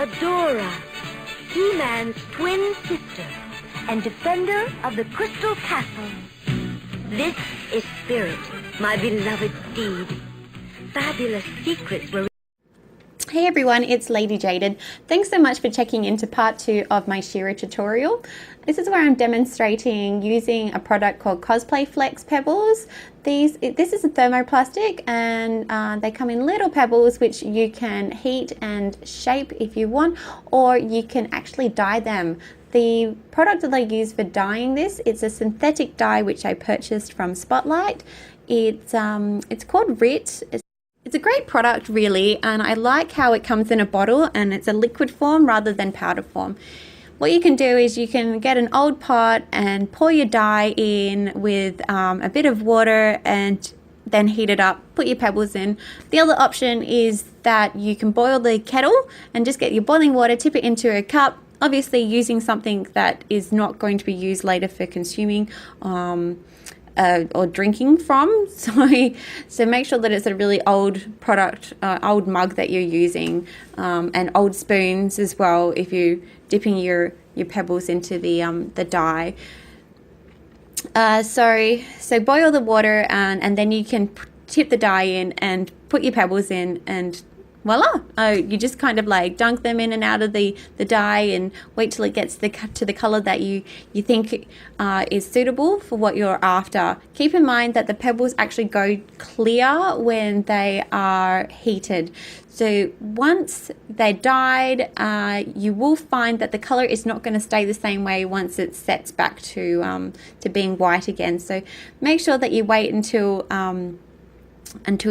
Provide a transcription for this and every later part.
Adora, He-Man's twin sister and defender of the Crystal Castle. This is Spirit, my beloved steed. Fabulous secrets were... Hey everyone, it's Lady Jaded. Thanks so much for checking into part 2 of my She-Ra tutorial. This is where I'm demonstrating using a product called Cosplay Flex Pebbles. This is a thermoplastic and they come in little pebbles which you can heat and shape if you want, or you can actually dye them. The product that I use for dyeing this, it's a synthetic dye which I purchased from Spotlight. It's called RIT. It's a great product really, and I like how it comes in a bottle and it's a liquid form rather than powder form. What you can do is you can get an old pot and pour your dye in with a bit of water and then heat it up, put your pebbles in. The other option is that you can boil the kettle and just get your boiling water, tip it into a cup, obviously using something that is not going to be used later for consuming or drinking from. So make sure that it's a really old product, old mug that you're using, and old spoons as well if you're dipping your pebbles into the dye. So boil the water and then you can tip the dye in and put your pebbles in, and voila! You just kind of like dunk them in and out of the dye and wait till it gets to the color that you think is suitable for what you're after. Keep in mind that the pebbles actually go clear when they are heated. So once they're dyed, you will find that the color is not going to stay the same way once it sets back to being white again. So make sure that you wait until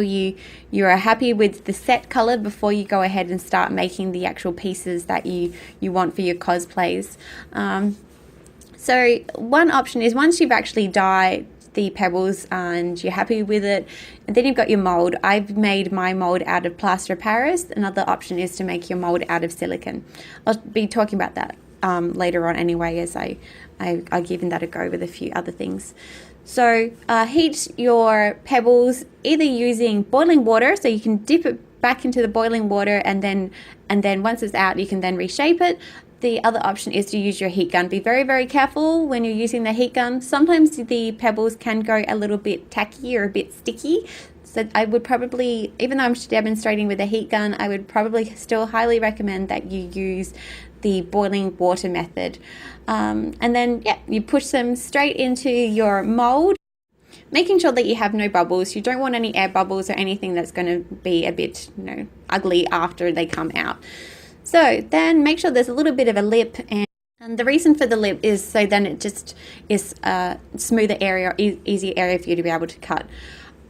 you are happy with the set color before you go ahead and start making the actual pieces that you want for your cosplays. So one option is once you've actually dyed the pebbles and you're happy with it, and then you've got your mold. I've made my mold out of plaster of Paris. Another option is to make your mold out of silicone. I'll be talking about that later on anyway, as I've given that a go with a few other things. So heat your pebbles either using boiling water, so you can dip it back into the boiling water and then once it's out you can then reshape it. The other option is to use your heat gun. Be very, very careful when you're using the heat gun. Sometimes the pebbles can go a little bit tacky or a bit sticky. So I would probably, even though I'm demonstrating with a heat gun, I would probably still highly recommend that you use the boiling water method. And then, yeah, you push them straight into your mold, making sure that you have no bubbles. You don't want any air bubbles or anything that's going to be a bit, ugly after they come out. So then make sure there's a little bit of a lip, and the reason for the lip is so then it just is a smoother area, easier area for you to be able to cut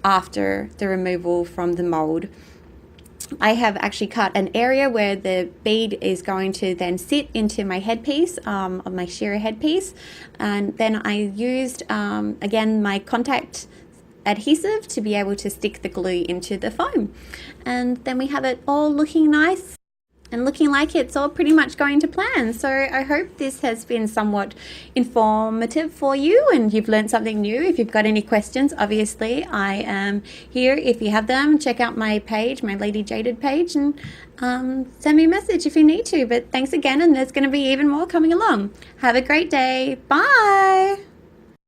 after the removal from the mold. I have actually cut an area where the bead is going to then sit into my headpiece, of my She-Ra headpiece, and then I used again my contact adhesive to be able to stick the glue into the foam, and then we have it all looking nice and looking like it's all pretty much going to plan. So I hope this has been somewhat informative for you and you've learned something new. If you've got any questions, obviously I am here if you have them. Check out my page, my Lady Jaded page, and send me a message if you need to. But thanks again, and there's going to be even more coming along. Have a great day. Bye.